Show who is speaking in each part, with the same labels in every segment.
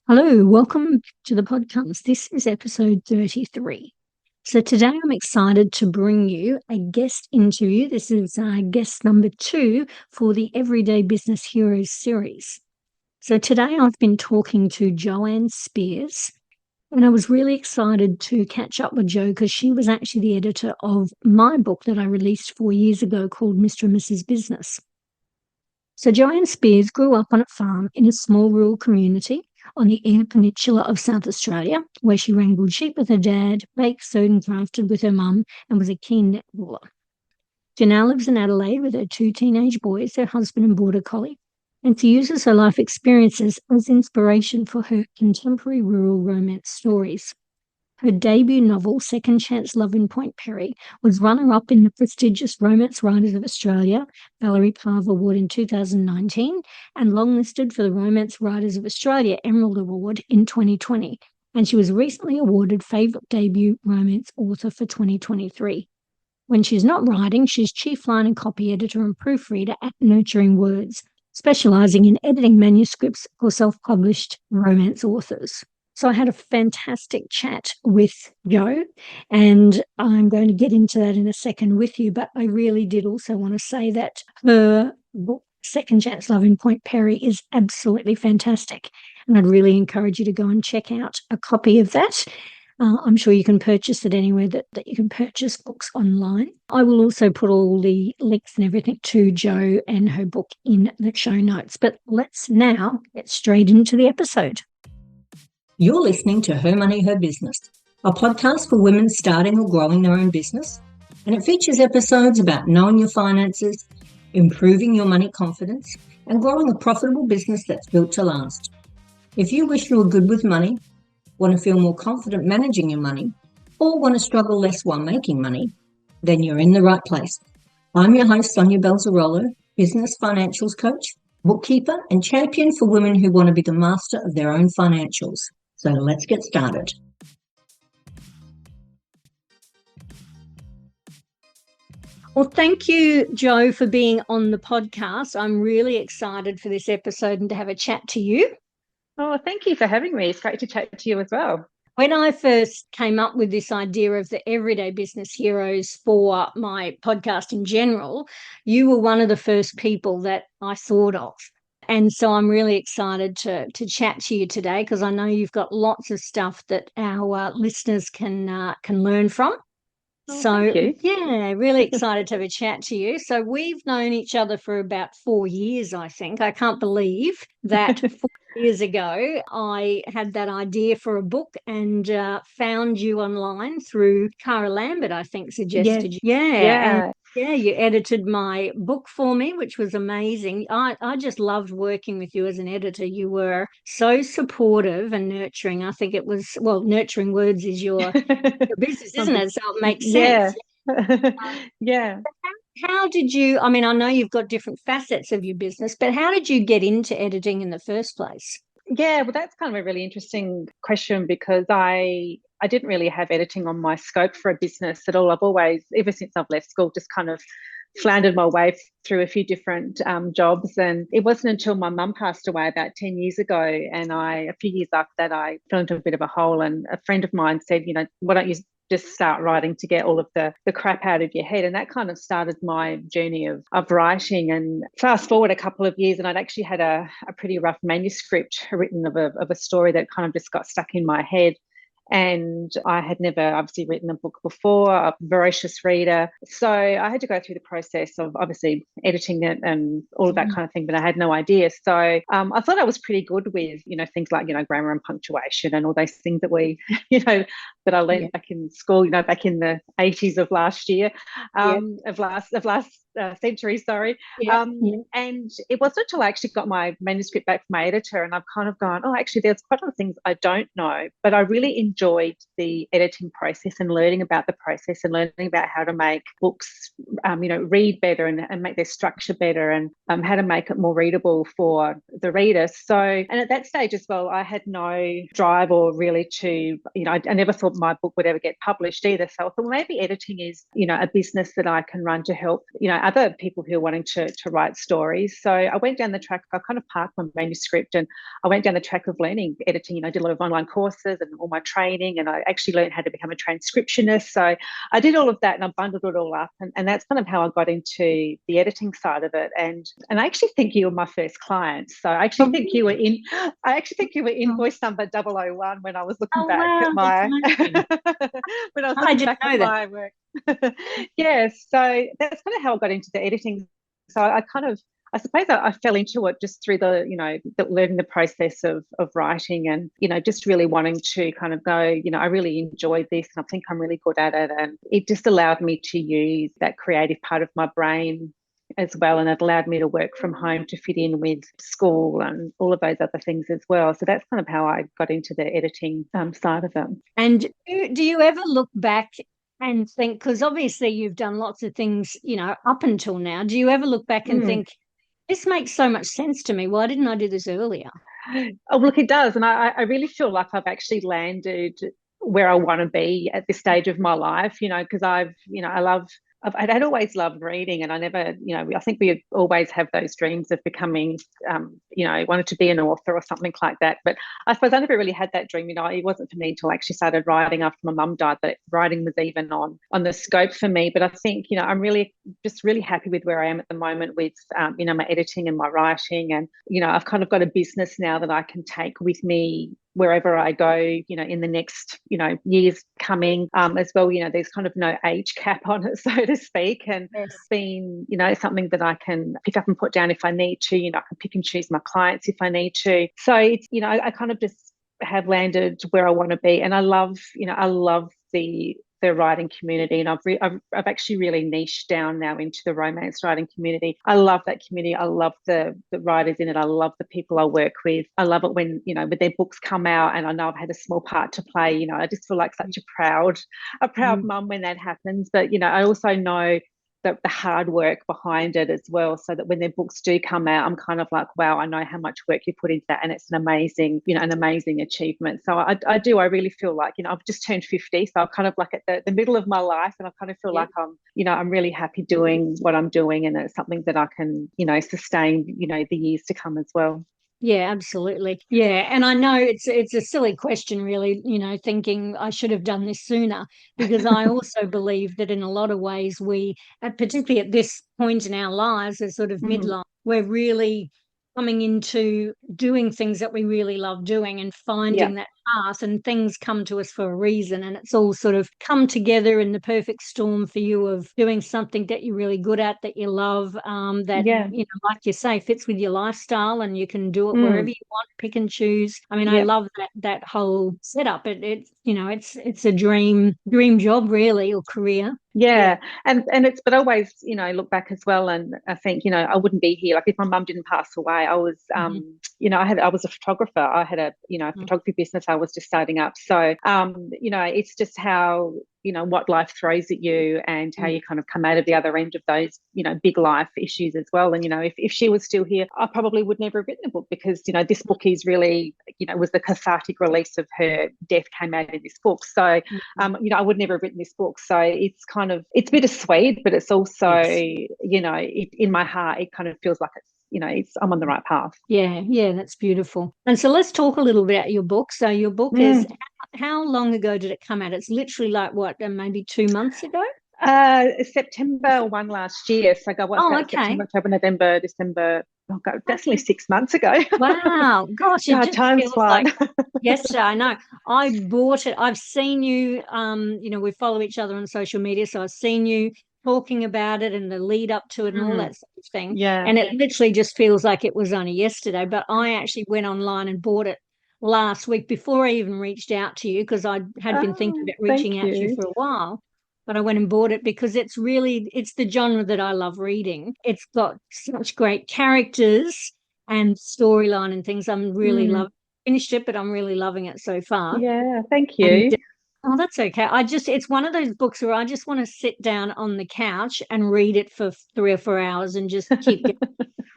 Speaker 1: Hello, welcome to the podcast. This is episode 33. So today I'm excited to bring you a guest interview. This is guest number 2 for the Everyday Business Heroes series. So today I've been talking to Joanne Speirs, and I was really excited to catch up with Jo because she was actually the editor of my book that I released 4 years ago called Mr. and Mrs. Business. So Joanne Speirs grew up on a farm in a small rural community on the Eyre Peninsula of South Australia, where she wrangled sheep with her dad, baked, sewed and crafted with her mum, and was a keen netballer. She now lives in Adelaide with her 2 teenage boys, her husband and border collie, and she uses her life experiences as inspiration for her contemporary rural romance stories. Her debut novel, Second Chance Love in Point Perry, was runner-up in the prestigious Romance Writers of Australia Valerie Parv Award in 2019 and longlisted for the Romance Writers of Australia Emerald Award in 2020. And she was recently awarded Favourite Debut Romance Author for 2023. When she's not writing, she's chief line and copy editor and proofreader at Nurturing Words, specialising in editing manuscripts for self-published romance authors. So I had a fantastic chat with Jo, and I'm going to get into that in a second with you, but I really did also want to say that her book, Second Chance Love in Point Perry, is absolutely fantastic, and I'd really encourage you to go and check out a copy of that. I'm sure you can purchase it anywhere that you can purchase books online. I will also put all the links and everything to Jo and her book in the show notes, but let's now get straight into the episode.
Speaker 2: You're listening to Her Money, Her Business, a podcast for women starting or growing their own business, and it features episodes about knowing your finances, improving your money confidence, and growing a profitable business that's built to last. If you wish you were good with money, want to feel more confident managing your money, or want to struggle less while making money, then you're in the right place. I'm your host, Sonia Belzarolo, business financials coach, bookkeeper, and champion for women who want to be the master of their own financials. So let's get started.
Speaker 1: Well, thank you, Jo, for being on the podcast. I'm really excited for this episode and to have a chat to you.
Speaker 3: Oh, thank you for having me. It's great to chat to you as well.
Speaker 1: When I first came up with this idea of the Everyday Business Heroes for my podcast in general, you were one of the first people that I thought of. And so I'm really excited to chat to you today because I know you've got lots of stuff that our listeners can learn from.
Speaker 3: Oh,
Speaker 1: so,
Speaker 3: thank you.
Speaker 1: yeah, really excited to have a chat to you. So we've known each other for about 4 years, I think. I can't believe that 4 years ago I had that idea for a book and found you online through Cara Lambert, I think, suggested you.
Speaker 3: Yeah.
Speaker 1: Yeah, you edited my book for me, which was amazing. I just loved working with you as an editor. You were so supportive and nurturing. I think it was, well, Nurturing Words is your business, isn't it? So it makes sense.
Speaker 3: Yeah.
Speaker 1: How did you, I mean, I know you've got different facets of your business, but how did you get into editing in the first place?
Speaker 3: Yeah, well, that's kind of a really interesting question because I didn't really have editing on my scope for a business at all. I've always, ever since I've left school, just kind of floundered my way through a few different jobs. And it wasn't until my mum passed away about 10 years ago, and a few years after that, I fell into a bit of a hole. And a friend of mine said, why don't you just start writing to get all of the crap out of your head? And that kind of started my journey of writing. And fast forward a couple of years, and I'd actually had a pretty rough manuscript written of a story that kind of just got stuck in my head. And I had never obviously written a book before, a voracious reader. So I had to go through the process of obviously editing it and all of that kind of thing, but I had no idea. So I thought I was pretty good with, things like, grammar and punctuation and all those things that we, that I learned back in school, back in the 80s of last year, of last century, sorry. And it wasn't until I actually got my manuscript back from my editor and I've kind of gone, oh, actually, there's quite a lot of things I don't know, but I really enjoyed the editing process and learning about the process and learning about how to make books, read better and make their structure better and how to make it more readable for the reader. So, and at that stage as well, I had no drive or really to, I never thought thought my book would ever get published either. So I thought, well, maybe editing is, a business that I can run to help, other people who are wanting to write stories. So I went down the track, I kind of parked my manuscript and I went down the track of learning editing. I did a lot of online courses and all my training, and I actually learned how to become a transcriptionist. So I did all of that and I bundled it all up. And that's kind of how I got into the editing side of it. And I actually think you were my first client. So I actually think you were invoice number 001 when I was looking back at my when I was looking back at my work. Yeah, so that's kind of how I got into the editing. So I suppose I fell into it just through the learning the process of writing, and just really wanting to kind of go, I really enjoyed this and I think I'm really good at it, and it just allowed me to use that creative part of my brain as well, and it allowed me to work from home to fit in with school and all of those other things as well. So that's kind of how I got into the editing side of it.
Speaker 1: And do you ever look back and think, because obviously you've done lots of things, up until now, do you ever look back and think, this makes so much sense to me, why didn't I do this earlier?
Speaker 3: Oh, look, it does. And I really feel like I've actually landed where I want to be at this stage of my life, because I'd always loved reading, and I never, I think we always have those dreams of becoming, wanted to be an author or something like that. But I suppose I never really had that dream. It wasn't for me until I actually started writing after my mum died that writing was even on the scope for me. But I think, I'm really happy with where I am at the moment with, my editing and my writing. And, I've kind of got a business now that I can take with me wherever I go, in the next, years coming as well. There's kind of no age cap on it, so to speak. And it's been, something that I can pick up and put down if I need to. I can pick and choose my clients if I need to. So it's, I kind of just have landed where I want to be. And I love the writing community, and I've actually really niched down now into the romance writing community. I love that community. I love the writers in it. I love the people I work with. I love it when when their books come out and I know I've had a small part to play. I just feel like such a proud mum when that happens. But I also know the hard work behind it as well, so that when their books do come out, I'm kind of like, wow, I know how much work you put into that, and it's an amazing achievement. So I really feel like, I've just turned 50, so I'm kind of like at the middle of my life, and I kind of feel like I'm really happy doing what I'm doing, and it's something that I can, sustain, the years to come as well.
Speaker 1: Yeah, absolutely. Yeah, and I know it's a silly question, really, thinking I should have done this sooner, because I also believe that in a lot of ways we, particularly at this point in our lives, as sort of midlife, we're really coming into doing things that we really love doing and finding that path, and things come to us for a reason, and it's all sort of come together in the perfect storm for you of doing something that you're really good at, that you love, that like you say, fits with your lifestyle, and you can do it wherever you want, pick and choose. I mean, I love that whole setup. It's a dream job, really, or career.
Speaker 3: And it's, but always, look back as well, and I think, I wouldn't be here, like if my mum didn't pass away. I was I was a photographer. I had a photography business I was just starting up. So it's just how what life throws at you, and how you kind of come out of the other end of those big life issues as well. And if she was still here, I probably would never have written a book, because this book is really was the cathartic release of her death, came out in this book. So I would never have written this book. So it's kind of, it's bittersweet, but it's also in my heart it kind of feels like I'm on the right path.
Speaker 1: Yeah, that's beautiful. And so let's talk a little bit about your book. So your book is, how long ago did it come out? It's literally like what, maybe 2 months ago?
Speaker 3: September 1 last year. So I got September, October, November, December. Oh God, definitely 6 months ago.
Speaker 1: Wow, gosh, it just
Speaker 3: time's flying.
Speaker 1: Like yesterday. I know. I bought it. I've seen you. We follow each other on social media, so I've seen you talking about it and the lead up to it and all that sort of thing.
Speaker 3: Yeah.
Speaker 1: And it literally just feels like it was only yesterday. But I actually went online and bought it last week before I even reached out to you, because I had been thinking about reaching out to you for a while. But I went and bought it because it's the genre that I love reading. It's got such great characters and storyline and things. I'm really loving it. Finished it, but I'm really loving it so far.
Speaker 3: Yeah, thank you.
Speaker 1: Oh, that's okay. It's one of those books where I just want to sit down on the couch and read it for 3 or 4 hours and just keep going.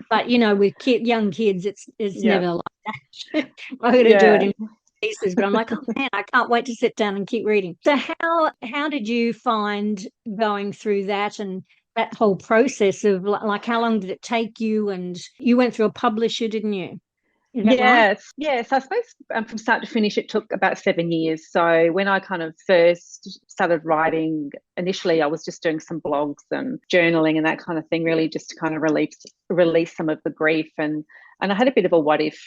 Speaker 1: But with young kids, it's never like that. I got to do it in pieces, but I'm like, oh man, I can't wait to sit down and keep reading. So how did you find going through that and that whole process of like how long did it take you? And you went through a publisher, didn't you? Is that right?
Speaker 3: Yes. I suppose from start to finish, it took about 7 years. So when I kind of first started writing, initially I was just doing some blogs and journaling and that kind of thing, really just to kind of release some of the grief. And I had a bit of a what if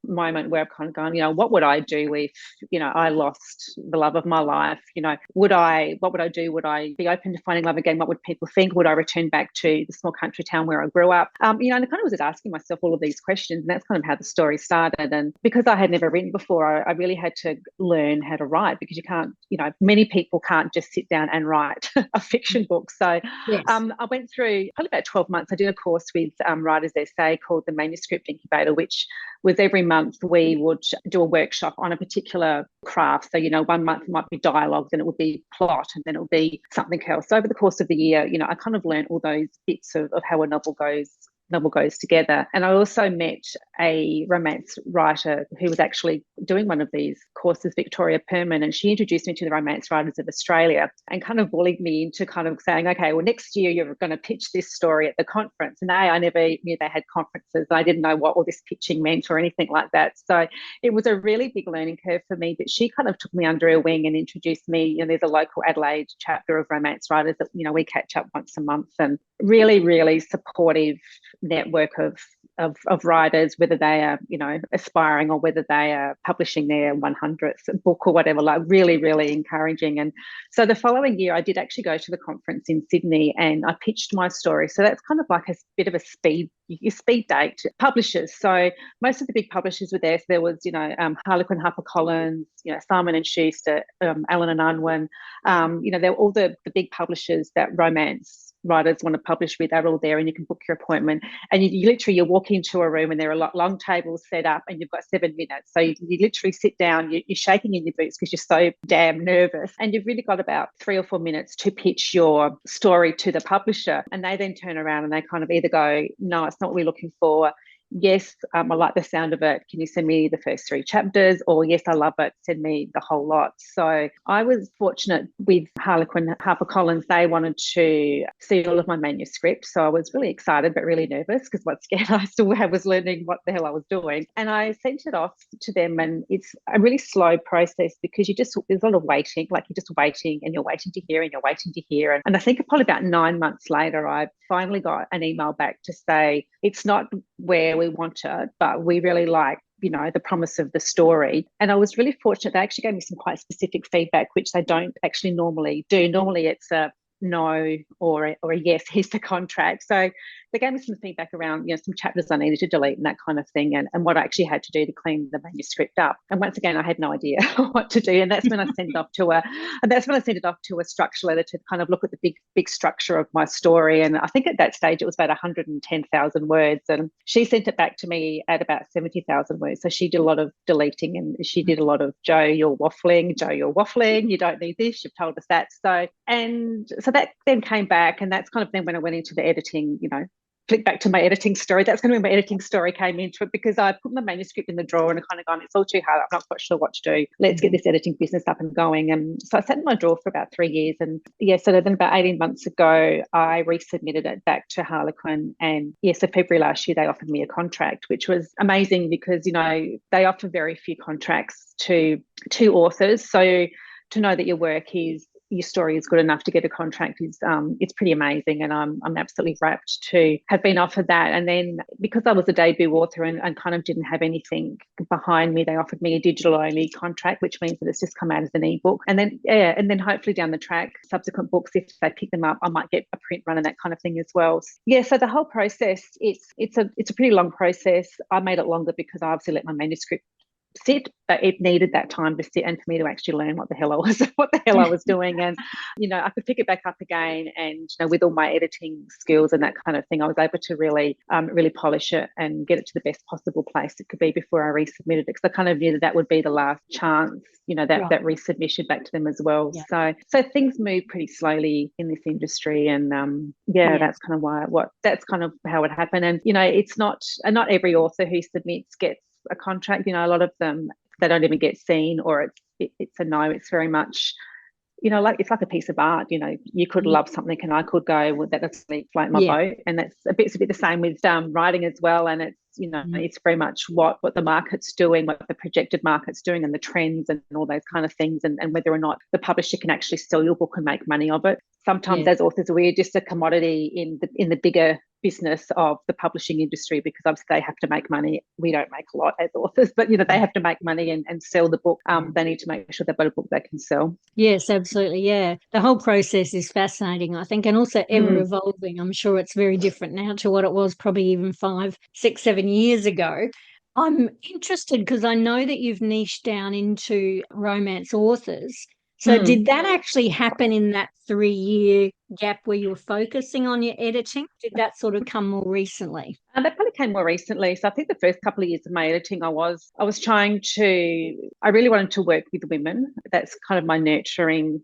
Speaker 3: moment where I've kind of gone, what would I do if, I lost the love of my life? What would I do? Would I be open to finding love again? What would people think? Would I return back to the small country town where I grew up? And I kind of was just asking myself all of these questions. And that's kind of how the story started. And because I had never written before, I really had to learn how to write, because you can't, many people can't just sit down and write a fiction book. So
Speaker 1: Yes.
Speaker 3: I went through probably about 12 months. I did a course with Writers Essay called the Manuscript Incubator, which was every month we would do a workshop on a particular craft. So, 1 month it might be dialogue, then it would be plot, and then it would be something else. So over the course of the year, I kind of learned all those bits of how a novel goes together. And I also met a romance writer who was actually doing one of these courses, Victoria Perman, and she introduced me to the Romance Writers of Australia and kind of bullied me into kind of saying, okay, well, next year you're going to pitch this story at the conference. And I never knew they had conferences. I didn't know what all this pitching meant or anything like that. So it was a really big learning curve for me, but she kind of took me under her wing and introduced me. There's a local Adelaide chapter of romance writers that, we catch up once a month, and really, really supportive network of writers, whether they are, aspiring or whether they are publishing their 100th book or whatever, like really, really encouraging. And so the following year, I did actually go to the conference in Sydney and I pitched my story. So that's kind of like a bit of a speed date publishers. So most of the big publishers were there. So there was, Harlequin HarperCollins, Simon and Schuster, Allen and Unwin, they're all the big publishers that romance writers want to publish with. They're all there, and you can book your appointment. And you walk into a room and there are long tables set up, and you've got 7 minutes. So you literally sit down, you're shaking in your boots because you're so damn nervous, and you've really got about 3 or 4 minutes to pitch your story to the publisher. And they then turn around and they kind of either go, no, it's not what we're looking for. Yes, I like the sound of it. Can you send me the first 3 chapters? Or yes, I love it. Send me the whole lot. So I was fortunate with Harlequin HarperCollins. They wanted to see all of my manuscript. So I was really excited, but really nervous because once again, I still was learning what the hell I was doing. And I sent it off to them, and it's a really slow process because there's a lot of waiting. Like you're just waiting and you're waiting to hear and you're waiting to hear. And I think probably about 9 months later, I finally got an email back to say, it's not where we want it, but we really like, the promise of the story. And I was really fortunate. They actually gave me some quite specific feedback, which they don't actually normally do. Normally it's a no or a yes, here's the contract. So they gave me some feedback around, some chapters I needed to delete and that kind of thing, and what I actually had to do to clean the manuscript up. And once again, I had no idea what to do. And that's when I sent it off to a structural editor to kind of look at the big structure of my story. And I think at that stage it was about 110,000 words. And she sent it back to me at about 70,000 words. So she did a lot of deleting, and she did a lot of, Joe, you're waffling, you don't need this, you've told us that. So that then came back, and that's kind of then when I went into the editing, flick back to my editing story. That's kind of when my editing story came into it, because I put my manuscript in the drawer and I kind of gone, it's all too hard. I'm not quite sure what to do. Let's get this editing business up and going. And so I sat in my drawer for about 3 years. And so then about 18 months ago, I resubmitted it back to Harlequin. And so February last year, they offered me a contract, which was amazing because, they offer very few contracts to authors. So to know that your story is good enough to get a contract it's pretty amazing, and I'm absolutely rapt to have been offered that. And then because I was a debut author and kind of didn't have anything behind me, they offered me a digital only contract, which means that it's just come out as an ebook. And then hopefully down the track, subsequent books, if they pick them up, I might get a print run and that kind of thing as well. So the whole process, it's a pretty long process. I made it longer because I obviously let my manuscript sit, but it needed that time to sit and for me to actually learn what the hell I was doing. And I could pick it back up again, and with all my editing skills and that kind of thing, I was able to really polish it and get it to the best possible place it could be before I resubmitted it, because I kind of knew that would be the last chance, that resubmission back to them as well. So things move pretty slowly in this industry, and that's kind of that's kind of how it happened. And it's not every author who submits gets a contract. A lot of them they don't even get seen, or it's a no. It's very much, like it's like a piece of art. You could love something and I could go, well, that doesn't float my boat. And that's a bit the same with writing as well. And it's, it's very much what the market's doing, what the projected market's doing, and the trends and all those kind of things, and whether or not the publisher can actually sell your book and make money of it. Sometimes as authors, we're just a commodity in the bigger business of the publishing industry, because obviously they have to make money. We don't make a lot as authors, but they have to make money and sell the book. They need to make sure they've got a book they can sell.
Speaker 1: Yes, absolutely. Yeah. The whole process is fascinating, I think, and also ever evolving. I'm sure it's very different now to what it was probably even 5, 6, 7 years ago. I'm interested because I know that you've niched down into romance authors. So did that actually happen in that 3-year gap where you were focusing on your editing? Did that sort of come more recently?
Speaker 3: That probably came more recently. So I think the first couple of years of my editing, I was trying to, I really wanted to work with women. That's kind of my nurturing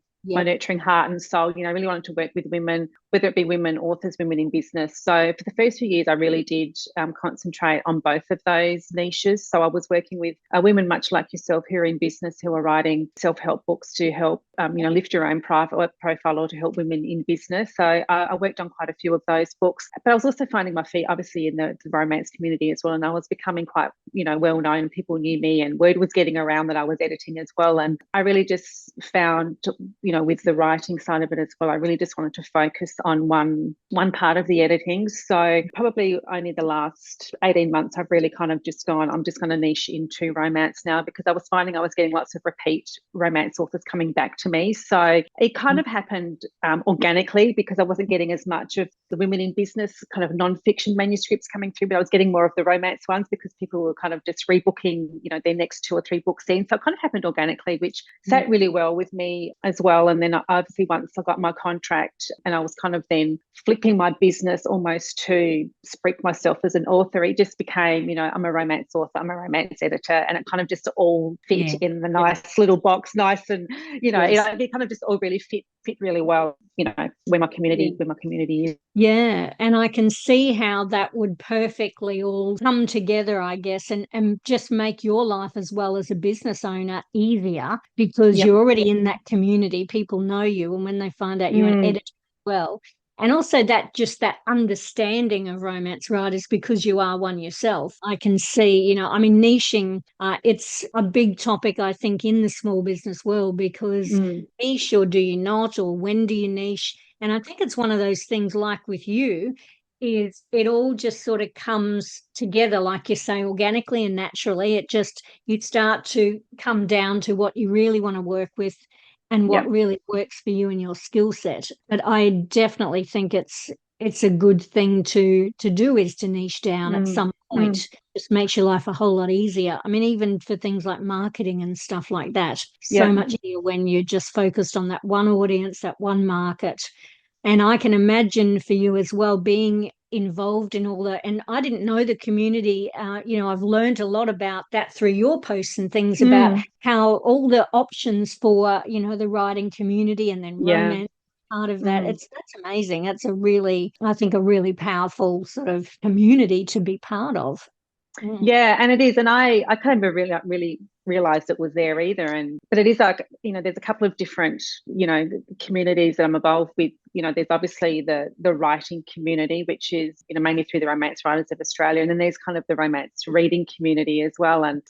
Speaker 3: heart and soul. I really wanted to work with women, whether it be women authors, women in business. So for the first few years, I really did concentrate on both of those niches. So I was working with women much like yourself who are in business, who are writing self-help books to help, lift your own private profile, or to help women in business. So I worked on quite a few of those books. But I was also finding my feet, obviously, in the romance community as well. And I was becoming quite, well known. People knew me, and word was getting around that I was editing as well. And I really just found, with the writing side of it as well, I really just wanted to focus on one part of the editing. So probably only the last 18 months I've really kind of just gone, I'm just going to niche into romance now, because I was finding I was getting lots of repeat romance authors coming back to me. So it kind of happened organically, because I wasn't getting as much of the women in business kind of non-fiction manuscripts coming through, but I was getting more of the romance ones, because people were kind of just rebooking, their next 2 or 3 books in. So it kind of happened organically, which sat really well with me as well. And then obviously once I got my contract, and I was kind of then flipping my business almost to speak myself as an author, it just became, I'm a romance author, I'm a romance editor, and it kind of just all fit in the nice little box, nice, and it kind of just all really fit really well, where my community is.
Speaker 1: Yeah, and I can see how that would perfectly all come together, I guess, and just make your life as well as a business owner easier, because you're already in that community. People know you, and when they find out you're an editor as well, and also that understanding of romance writers, because you are one yourself, I can see, niching, it's a big topic, I think, in the small business world, because niche, or do you not, or when do you niche? And I think it's one of those things, like with you, is it all just sort of comes together, like you say, organically and naturally. You start to come down to what you really want to work with and what really works for you and your skill set. But I definitely think it's a good thing to do, is to niche down at some point. Just makes your life a whole lot easier. I mean, even for things like marketing and stuff like that, so much easier when you're just focused on that one audience, that one market. And I can imagine for you as well, being involved in all that. And I didn't know the community. I've learned a lot about that through your posts and things, about how all the options for, the writing community, and then romance part of that. That's amazing. That's I think a really powerful sort of community to be part of.
Speaker 3: Yeah, and it is, and I kind of really realized it was there either. But it is like, there's a couple of different, communities that I'm involved with. There's obviously the writing community, which is, mainly through the Romance Writers of Australia, and then there's kind of the romance reading community as well. And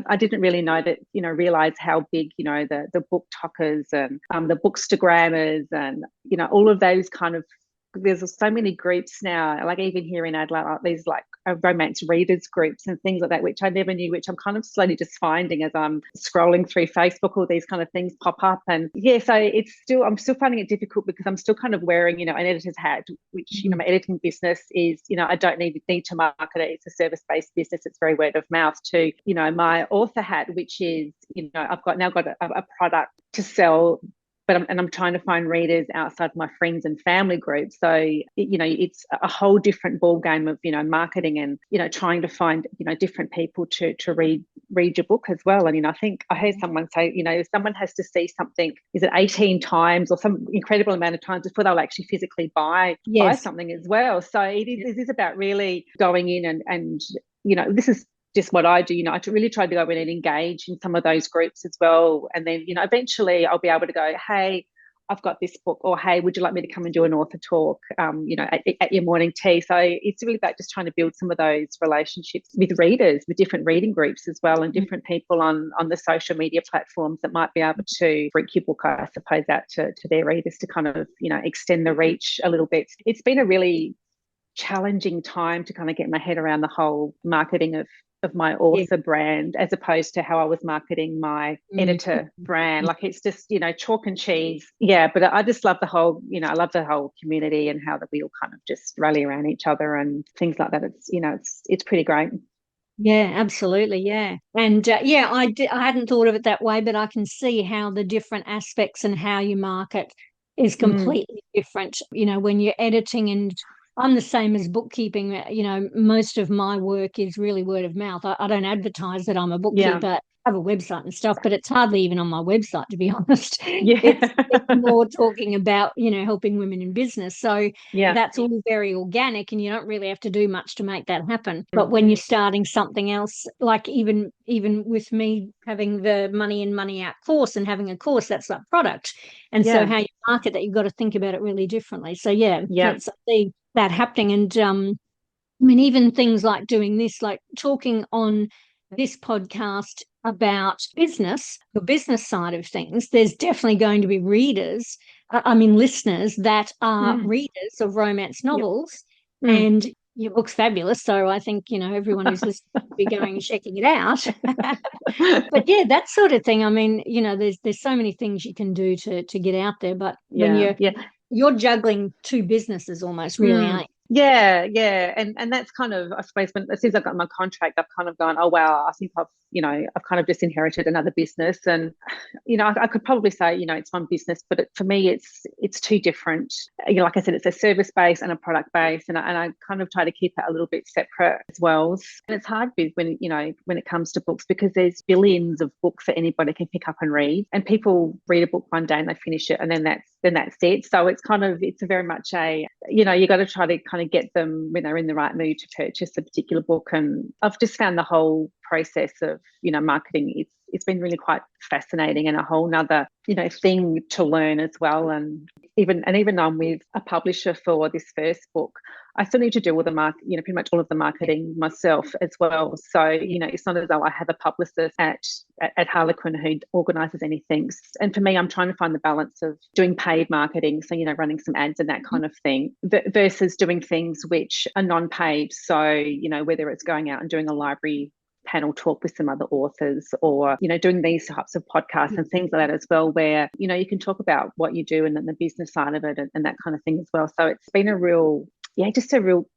Speaker 3: I didn't really know that, realize how big, the book talkers and the bookstagrammers and, all of those kind of, there's so many groups now, like even here in Adelaide, these like romance readers groups and things like that, which I never knew, which I'm kind of slowly just finding as I'm scrolling through Facebook. All these kind of things pop up, and so I'm still finding it difficult, because I'm still kind of wearing, an editor's hat, which, my editing business is, I don't need to market it. It's a service-based business. It's very word of mouth, to, my author hat, which is, I've now got a product to sell, but I'm trying to find readers outside my friends and family groups. So, it's a whole different ball game of, marketing and, trying to find, different people to read your book as well. And, I think I heard someone say, if someone has to see something, is it 18 times or some incredible amount of times before they'll actually physically buy something as well. So it is about really going in and this is just what I do. I really try to go in and engage in some of those groups as well. And then, eventually I'll be able to go, hey, I've got this book, or hey, would you like me to come and do an author talk, at your morning tea? So it's really about just trying to build some of those relationships with readers, with different reading groups as well, and different people on the social media platforms that might be able to bring your book, I suppose, out to their readers to kind of, extend the reach a little bit. It's been a really challenging time to kind of get my head around the whole marketing of my author brand, as opposed to how I was marketing my editor brand. Like, it's just, chalk and cheese. Yeah, but I just love the whole, I love the whole community and how that we all kind of just rally around each other and things like that. It's pretty great.
Speaker 1: Yeah, absolutely. Yeah. And I hadn't thought of it that way, but I can see how the different aspects and how you market is completely different. When you're editing, and I'm the same as bookkeeping, most of my work is really word of mouth. I don't advertise that I'm a bookkeeper. I have a website and stuff, but it's hardly even on my website, to be honest.
Speaker 3: Yeah.
Speaker 1: It's more talking about, helping women in business. So that's all very organic, and you don't really have to do much to make that happen. But when you're starting something else, like even with me having the Money in, Money Out course and having a course, that's that product. And so how you market that, you've got to think about it really differently. So that's that happening. And even things like doing this, like talking on this podcast about business, the business side of things, there's definitely going to be listeners that are readers of romance novels. And your book's fabulous, so I think everyone who's listening will be going and checking it out. But that sort of thing, there's so many things you can do to get out there, but when you're juggling two businesses almost, really, aren't you?
Speaker 3: Yeah. And that's kind of, I suppose, as soon as I got my contract, I've kind of gone, oh, wow, I think I've kind of just inherited another business. And, I could probably say, it's one business, but for me, it's two different, like I said, it's a service base and a product base. And I kind of try to keep it a little bit separate as well. And it's hard when it comes to books, because there's billions of books that anybody can pick up and read, and people read a book one day and they finish it, and then that's it. So it's very much you got to try to kind of get them when they're in the right mood to purchase a particular book. And I've just found the whole process of marketing, it's been really quite fascinating, and a whole nother thing to learn as well. And even though I'm with a publisher for this first book, I still need to do all the pretty much all of the marketing myself as well. So it's not as though I have a publicist at Harlequin who organises anything. And for me, I'm trying to find the balance of doing paid marketing, so running some ads and that kind of thing, versus doing things which are non-paid. So whether it's going out and doing a library panel talk with some other authors, or doing these types of podcasts and things like that as well, where you can talk about what you do and then the business side of it and that kind of thing as well. So it's been a real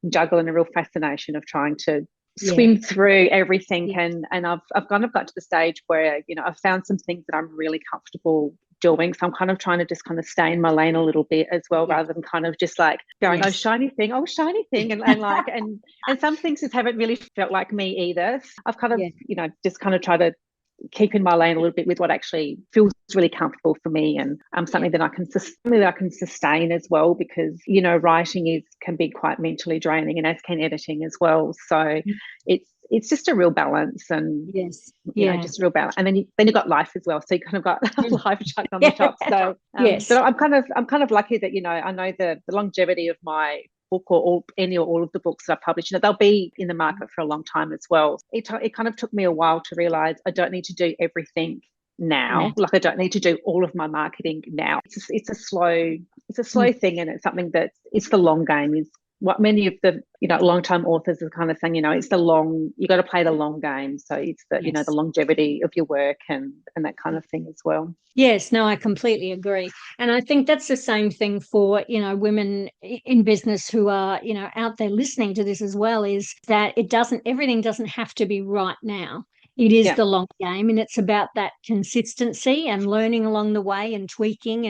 Speaker 3: juggle and a real fascination of trying to swim through everything. And I've kind of got to the stage where I've found some things that I'm really comfortable doing, so I'm kind of trying to just kind of stay in my lane a little bit as well, rather than kind of just like going, oh shiny thing, and some things just haven't really felt like me either. I've kind of just kind of try to keep in my lane a little bit with what actually feels really comfortable for me, and something that I can sustain as well, because writing can be quite mentally draining, and as can editing as well. So it's just a real balance, and just a real balance. And then you got life as well, so you kind of got life chucked on the top. So but I'm kind of lucky that I know the longevity of my book, or all of the books that I publish, they'll be in the market for a long time as well. It kind of took me a while to realize I don't need to do everything now. Like, I don't need to do all of my marketing now. It's a slow thing, and it's something that it's the long game, is what many of the long-time authors are kind of saying. It's you got to play the long game. So it's the the longevity of your work and that kind of thing as well.
Speaker 1: Yes, no, I completely agree. And I think that's the same thing for women in business who are out there listening to this as well, is that everything doesn't have to be right now. It is the long game, and it's about that consistency and learning along the way and tweaking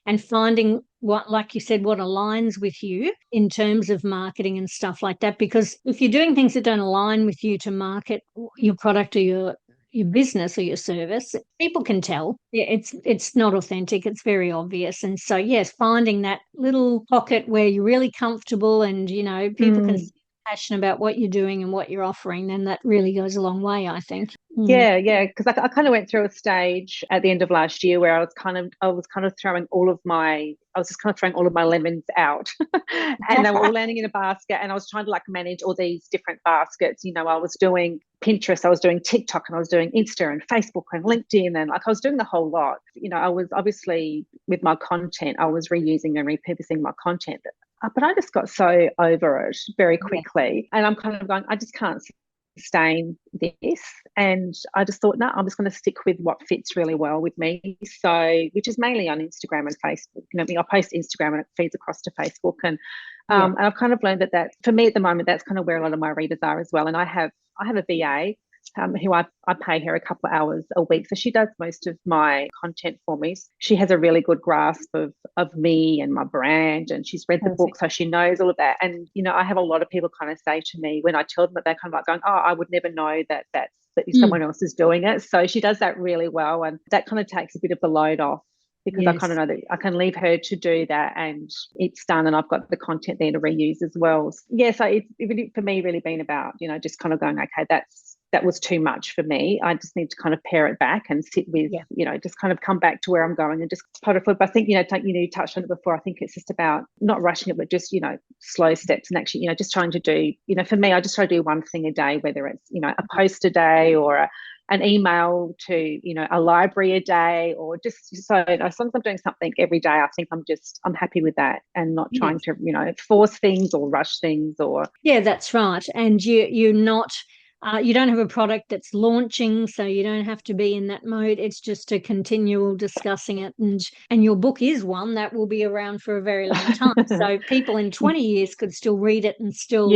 Speaker 1: and finding what, like you said, what aligns with you in terms of marketing and stuff like that. Because if you're doing things that don't align with you to market your product or your business or your service, people can tell. It's not authentic. It's very obvious. And so, yes, finding that little pocket where you're really comfortable and people can see passionate about what you're doing and what you're offering, then that really goes a long way, I think.
Speaker 3: Yeah, because I kind of went through a stage at the end of last year where I was kind of throwing all of my lemons out, and they were all landing in a basket. And I was trying to like manage all these different baskets. You know, I was doing Pinterest, I was doing TikTok, and I was doing Insta and Facebook and LinkedIn, and like I was doing the whole lot. You know, I was obviously with my content, I was reusing and repurposing my content. But I just got so over it very quickly. And I'm kind of going, I just can't sustain this. And I just thought, no, I'm just going to stick with what fits really well with me. So, which is mainly on Instagram and Facebook. You know, I post Instagram and it feeds across to Facebook. And I've kind of learned that for me at the moment, that's kind of where a lot of my readers are as well. And I have a VA who I pay her a couple of hours a week. So she does most of my content for me. She has a really good grasp of me and my brand, and she's read the book, so she knows all of that. And, you know, I have a lot of people kind of say to me when I tell them that, they're kind of like going, oh, I would never know that someone else is doing it. So she does that really well. And that kind of takes a bit of the load off, because I kind of know that I can leave her to do that and it's done, and I've got the content there to reuse as well. Yeah, so it's for me really been about, you know, just kind of going, okay, that was too much for me. I just need to kind of pare it back and sit with, you know, just kind of come back to where I'm going and just pot it forward. But I think, you touched on it before. I think it's just about not rushing it, but just, you know, slow steps, and actually, you know, just trying to do, you know, for me, I just try to do one thing a day, whether it's, you know, a post a day or an email to, you know, a library a day, or just so as long as I'm doing something every day, I think I'm happy with that, and not trying to, you know, force things or rush things or.
Speaker 1: Yeah, that's right. And you're not, you don't have a product that's launching, so you don't have to be in that mode. It's just a continual discussing it. And your book is one that will be around for a very long time. So people in 20 years could still read it and still,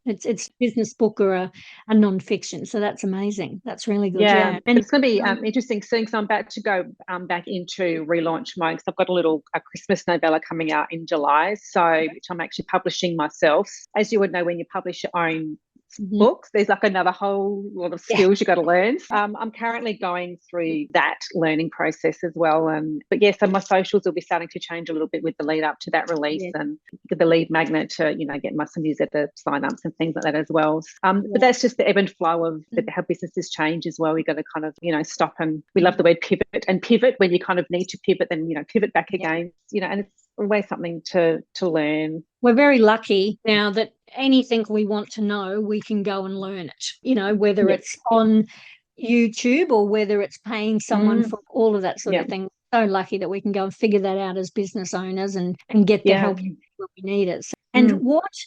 Speaker 1: it's a business book or a non-fiction. So that's amazing. That's really good.
Speaker 3: Yeah.
Speaker 1: And
Speaker 3: it's going to be interesting seeing. So I'm about to go back into relaunch mode, because I've got a Christmas novella coming out in July, which I'm actually publishing myself. As you would know, when you publish your own books, there's like another whole lot of skills you got to learn. I'm currently going through that learning process as well. But so my socials will be starting to change a little bit with the lead up to that release, and the lead magnet to, you know, get my some newsletter sign-ups and things like that as well. But that's just the ebb and flow of how businesses change as well. We got to kind of, you know, stop, and we love the word pivot when you kind of need to pivot, then, you know, pivot back again, you know, and it's always something to learn.
Speaker 1: We're very lucky now that anything we want to know, we can go and learn it, you know, whether it's on YouTube or whether it's paying someone for all of that sort of thing. So lucky that we can go and figure that out as business owners and get the help when we need it. And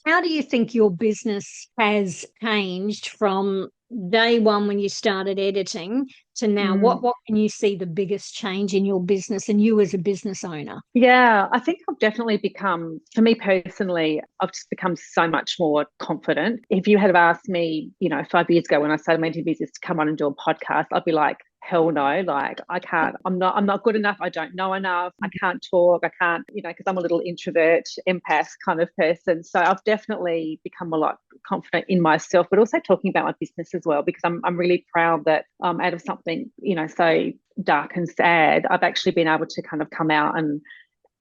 Speaker 1: how do you think your business has changed from day one when you started editing to now? What can you see the biggest change in your business and you as a business owner?
Speaker 3: Yeah, I think I've definitely become, for me personally, I've just become so much more confident. If you had asked me, you know, 5 years ago when I started my business to come on and do a podcast, I'd be like, hell no, like I can't, I'm not good enough. I don't know enough. I can't talk. I can't, you know, because I'm a little introvert, empath kind of person. So I've definitely become a lot confident in myself, but also talking about my business as well, because I'm really proud that out of something, you know, so dark and sad, I've actually been able to kind of come out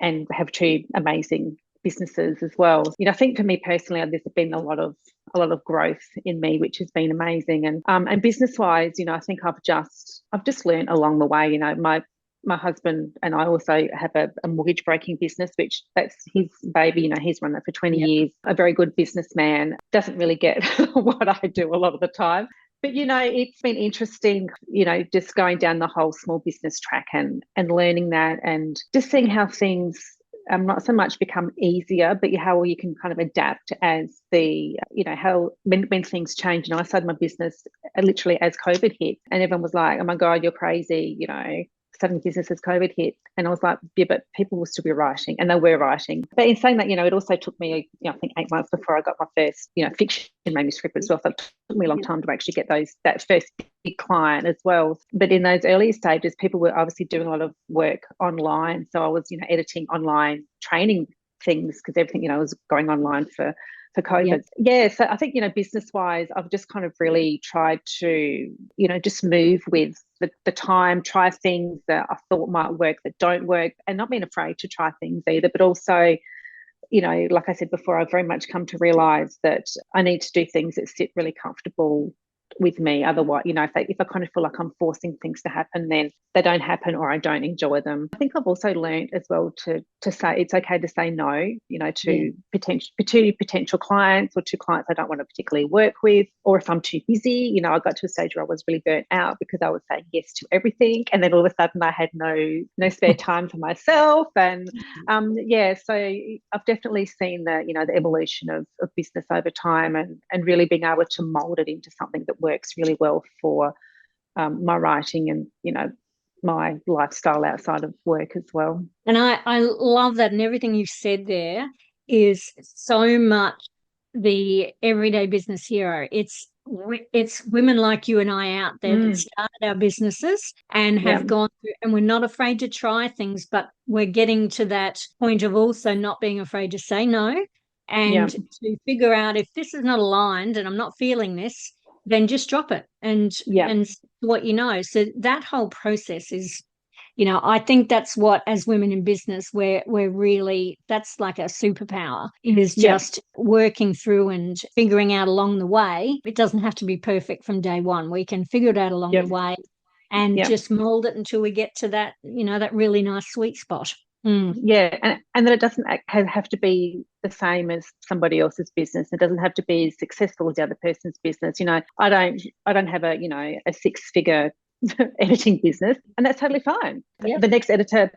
Speaker 3: and have two amazing businesses as well. You know, I think for me personally, there's been a lot of growth in me, which has been amazing. And business wise, you know, I think I've just learned along the way. You know, my husband and I also have a mortgage broking business, which that's his baby. You know, he's run that for 20 years. A very good businessman, doesn't really get what I do a lot of the time. But, you know, it's been interesting, you know, just going down the whole small business track and learning that, and just seeing how things not so much become easier, but how you can kind of adapt as the, you know, how when things change. You know, I started my business literally as COVID hit, and everyone was like, oh my God, you're crazy, you know, starting a business as COVID hit. And I was like, yeah, but people will still be writing, and they were writing. But in saying that, you know, it also took me, you know, I think 8 months before I got my first, you know, fiction manuscript as well. So it took me a long time to actually get that first big client as well. But in those early stages, people were obviously doing a lot of work online. So I was, you know, editing online training things, because everything, you know, was going online for COVID. So I think, you know, business wise, I've just kind of really tried to, you know, just move with the time, try things that I thought might work that don't work, and not being afraid to try things either, but also like I said before, I've very much come to realize that I need to do things that sit really comfortable with me. Otherwise, if I kind of feel like I'm forcing things to happen, then they don't happen or I don't enjoy them. I think I've also learned as well to say it's okay to say no, to potential clients or to clients I don't want to particularly work with, or if I'm too busy. I got to a stage where I was really burnt out because I was saying yes to everything, and then all of a sudden I had no spare time for myself. And so I've definitely seen the evolution of business over time, and really being able to mold it into something that works really well for my writing and my lifestyle outside of work as well.
Speaker 1: And I love that, and everything you've said there is so much the everyday business hero. It's women like you and I out there that started our businesses and have gone through, and we're not afraid to try things, but we're getting to that point of also not being afraid to say no, and to figure out if this is not aligned and I'm not feeling this, then just drop it and what So that whole process is, I think that's what, as women in business, we're really, that's like a superpower, is just working through and figuring out along the way. It doesn't have to be perfect from day one. We can figure it out along the way and just mold it until we get to that, that really nice sweet spot.
Speaker 3: Yeah, and that it doesn't have to be the same as somebody else's business. It doesn't have to be as successful as the other person's business. I don't have a six-figure editing business, and that's totally fine. The next editor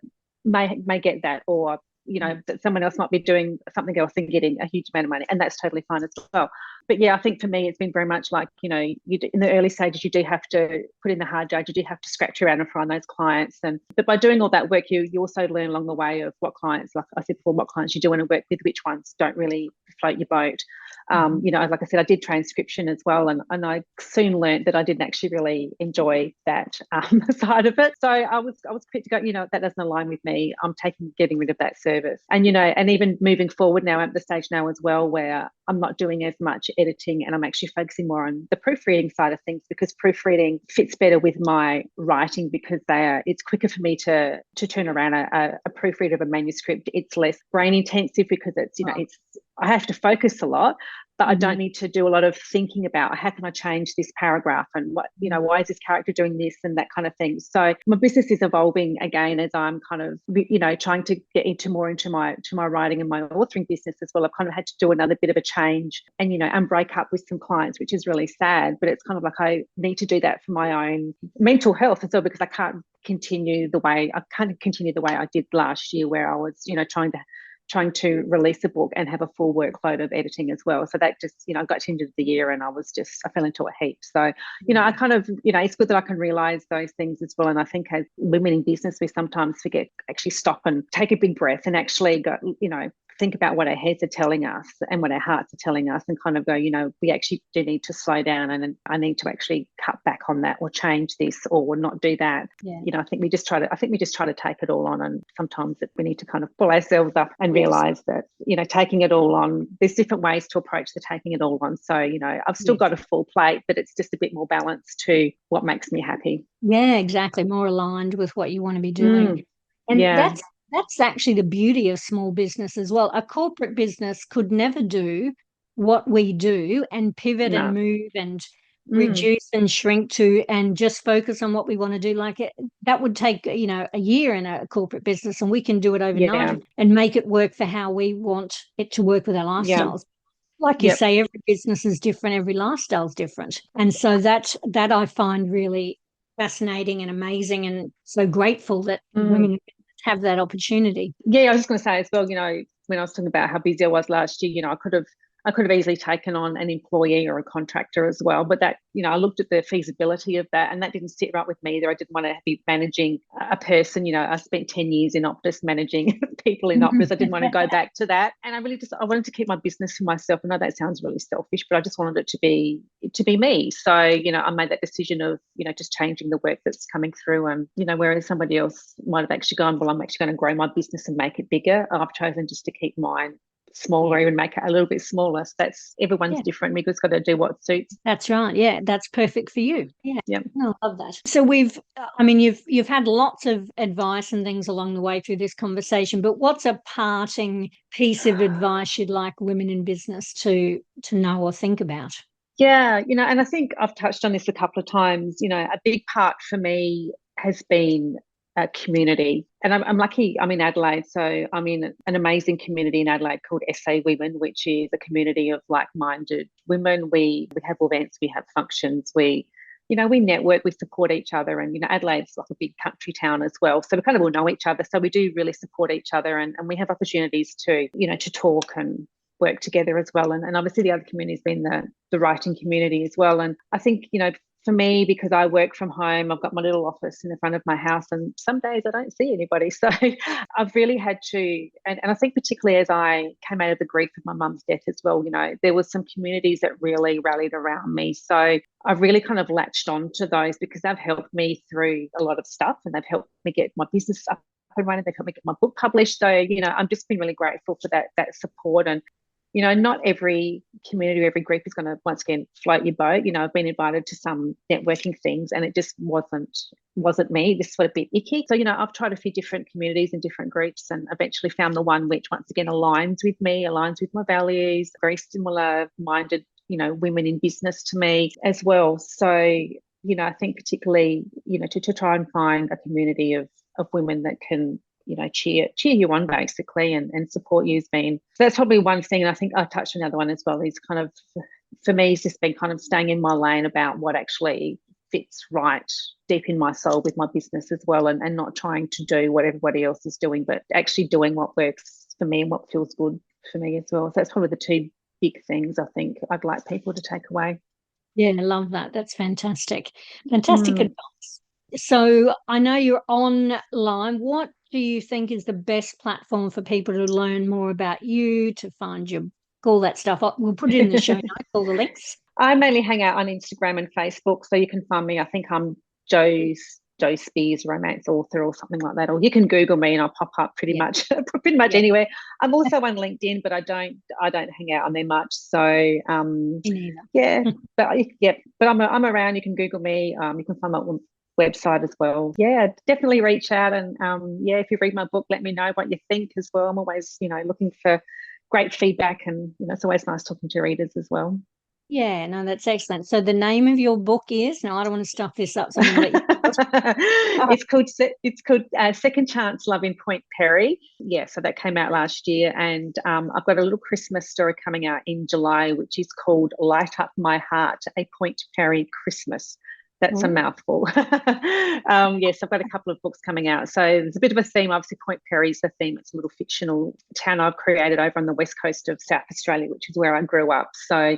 Speaker 3: may get that, or that someone else might be doing something else and getting a huge amount of money, and that's totally fine as well. But I think for me, it's been very much like, in the early stages, you do have to put in the hard yards, you do have to scratch around and find those clients. But by doing all that work, you also learn along the way of what clients, like I said before, what clients you do want to work with, which ones don't really float your boat. Like I said, I did transcription as well, and I soon learned that I didn't actually really enjoy that side of it. So I was quick to go, that doesn't align with me. I'm getting rid of that service. And and even moving forward now, I'm at the stage now as well where I'm not doing as much editing, and I'm actually focusing more on the proofreading side of things, because proofreading fits better with my writing, because it's quicker for me to turn around a proofread of a manuscript. It's less brain intensive because I have to focus a lot, but I don't need to do a lot of thinking about how can I change this paragraph and why is this character doing this and that kind of thing. So my business is evolving again as I'm kind of, trying to get more into my writing and my authoring business as well. I've kind of had to do another bit of a change and break up with some clients, which is really sad, but it's kind of like I need to do that for my own mental health as well, because I can't continue the way I did last year, where I was, trying to release a book and have a full workload of editing as well. So that just, I got to the end of the year and I fell into a heap. So, I kind of, it's good that I can realize those things as well. And I think as women in business, we sometimes forget, actually stop and take a big breath and actually go, think about what our heads are telling us and what our hearts are telling us, and kind of go, we actually do need to slow down, and I need to actually cut back on that, or change this, or not do that. I think we just try to take it all on, and sometimes we need to kind of pull ourselves up and realize that, taking it all on, there's different ways to approach the taking it all on. So, I've still got a full plate, but it's just a bit more balanced to what makes me happy.
Speaker 1: Yeah, exactly. More aligned with what you want to be doing. And that's actually the beauty of small business as well. A corporate business could never do what we do and pivot and move and reduce and shrink to and just focus on what we want to do. Like that would take, a year in a corporate business, and we can do it overnight and make it work for how we want it to work with our lifestyles. Like you say, every business is different, every lifestyle is different. And so that I find really fascinating and amazing, and so grateful that women have that opportunity.
Speaker 3: I was just going to say as well, when I was talking about how busy I was last year, I could have easily taken on an employee or a contractor as well, but that, I looked at the feasibility of that, and that didn't sit right with me either. I didn't want to be managing a person. I spent 10 years in Optus managing people in Optus. I didn't want to go back to that, and I wanted to keep my business for myself. I know that sounds really selfish, but I just wanted it to be me. So, I made that decision of, just changing the work that's coming through, and, whereas somebody else might have actually gone, well, I'm actually going to grow my business and make it bigger, I've chosen just to keep mine smaller, even make it a little bit smaller. So that's, everyone's different. We've just got to do what suits.
Speaker 1: That's right. Yeah, that's perfect for you.
Speaker 3: Yeah.
Speaker 1: I love that. So you've had lots of advice and things along the way through this conversation, but what's a parting piece of advice you'd like women in business to know or think about?
Speaker 3: Yeah, and I think I've touched on this a couple of times. A big part for me has been a community. And I'm lucky I'm in Adelaide. So I'm in an amazing community in Adelaide called SA Women, which is a community of like-minded women. We have events, we have functions, we network, we support each other. And, Adelaide's like a big country town as well. So we kind of all know each other. So we do really support each other, and we have opportunities to talk and work together as well. And obviously the other community has been the writing community as well. And I think, for me, because I work from home, I've got my little office in the front of my house, and some days I don't see anybody. So I've really had to, and I think particularly as I came out of the grief of my mum's death as well, there was some communities that really rallied around me. So I've really kind of latched on to those because they've helped me through a lot of stuff, and they've helped me get my business up and running. They've helped me get my book published. So, I'm just been really grateful for that support. And not every community or every group is going to, once again, float your boat. I've been invited to some networking things and it just wasn't me. This was a bit icky. So, I've tried a few different communities and different groups, and eventually found the one which, once again, aligns with me, aligns with my values, very similar minded, women in business to me as well. So, I think particularly, to try and find a community of women that can, cheer you on basically, and support you has been. So that's probably one thing. And I think I touched on another one as well, is kind of, for me, it's just been kind of staying in my lane about what actually fits right deep in my soul with my business as well, and not trying to do what everybody else is doing, but actually doing what works for me and what feels good for me as well. So that's probably the two big things I think I'd like people to take away.
Speaker 1: Yeah, I love that. That's fantastic. Fantastic advice. So I know you're online. What do you think is the best platform for people to learn more about you, to find your book, all that stuff? We'll put it in the show notes, all the links.
Speaker 3: I mainly hang out on Instagram and Facebook, so you can find me. I think I'm Jo Speirs, romance author or something like that. Or you can Google me and I'll pop up pretty much anywhere. I'm also on LinkedIn, but I don't hang out on there much. So but I'm around. You can Google me. You can find my website as well. Yeah, definitely reach out, and if you read my book, let me know what you think as well. I'm always looking for great feedback, and it's always nice talking to readers as well.
Speaker 1: Yeah, no, that's excellent. So the name of your book is, now I don't want to stuff this up, so I'm going to let you.
Speaker 3: It's called Second Chance Love in Point Perry. Yeah, so that came out last year, and I've got a little Christmas story coming out in July, which is called Light Up My Heart, a Point Perry Christmas. That's a mouthful. Yes, I've got a couple of books coming out. So there's a bit of a theme. Obviously, Point Perry is the theme. It's a little fictional town I've created over on the west coast of South Australia, which is where I grew up. So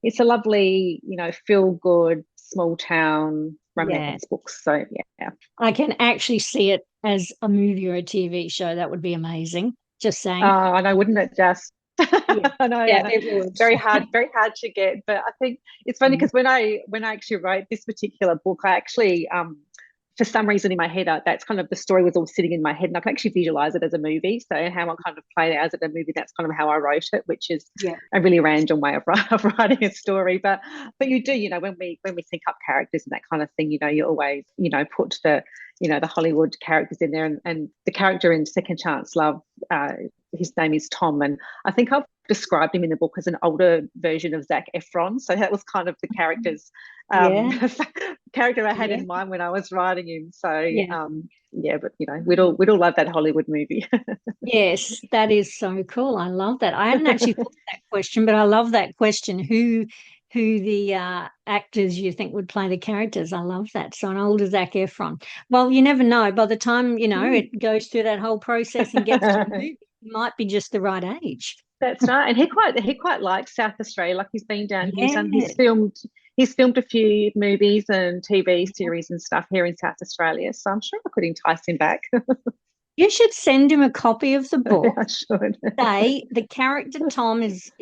Speaker 3: it's a lovely, feel-good, small town romance books. So, yeah.
Speaker 1: I can actually see it as a movie or a TV show. That would be amazing. Just saying.
Speaker 3: Oh, I know, wouldn't it just? I know,
Speaker 1: it would.
Speaker 3: very hard to get. But I think it's funny because when I actually wrote this particular book, I actually for some reason in my head, that's kind of, the story was all sitting in my head, and I can actually visualize it as a movie. So how I kind of played it as a movie, that's kind of how I wrote it, which is a really random way of writing a story. But you do, when we think up characters and that kind of thing, you always, put the Hollywood characters in there, and the character in Second Chance Love, his name is Tom, and I think I've described him in the book as an older version of Zac Efron. So that was kind of the character I had in mind when I was writing him. So but we'd all love that Hollywood movie.
Speaker 1: Yes, that is so cool. I love that. I hadn't actually thought that question, but I love that question. Who the actors you think would play the characters? I love that. So an older Zac Efron. Well, you never know. By the time it goes through that whole process and gets to the movie, he might be just the right age.
Speaker 3: That's right. And he quite likes South Australia. Like, he's been down here, and he's filmed a few movies and TV series and stuff here in South Australia. So I'm sure I could entice him back.
Speaker 1: You should send him a copy of the book.
Speaker 3: I should.
Speaker 1: Say the character Tom is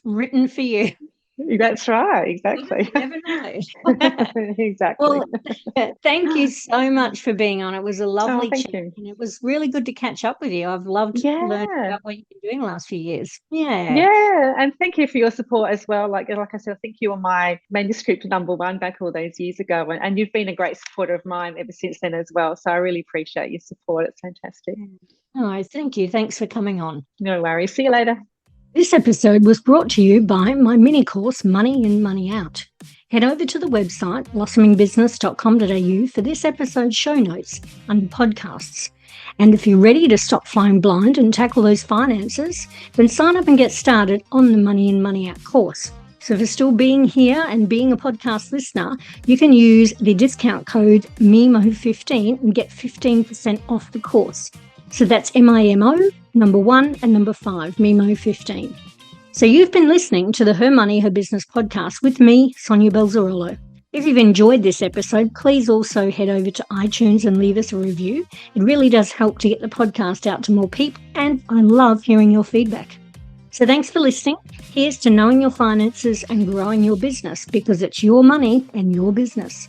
Speaker 1: written for you.
Speaker 3: That's right, exactly.
Speaker 1: You never know.
Speaker 3: Exactly.
Speaker 1: Well, thank you so much for being on. It was a lovely
Speaker 3: thank
Speaker 1: chat,
Speaker 3: you.
Speaker 1: and it was really good to catch up with you. I've loved learning
Speaker 3: Yeah.
Speaker 1: about what you've been doing the last few years. Yeah.
Speaker 3: Yeah, and thank you for your support as well. Like I said, I think you were my manuscript #1 back all those years ago, and you've been a great supporter of mine ever since then as well. So I really appreciate your support. It's fantastic.
Speaker 1: Oh, thank you. Thanks for coming on.
Speaker 3: No worries. See you later.
Speaker 1: This episode was brought to you by my mini course, Money In, Money Out. Head over to the website, blossomingbusiness.com.au, for this episode's show notes under podcasts. And if you're ready to stop flying blind and tackle those finances, then sign up and get started on the Money In, Money Out course. So for still being here and being a podcast listener, you can use the discount code MIMO15 and get 15% off the course. So that's MIMO, number 1 and number 5, MIMO15. So you've been listening to the Her Money, Her Business podcast with me, Sonia Belzarolo. If you've enjoyed this episode, please also head over to iTunes and leave us a review. It really does help to get the podcast out to more people, and I love hearing your feedback. So thanks for listening. Here's to knowing your finances and growing your business, because it's your money and your business.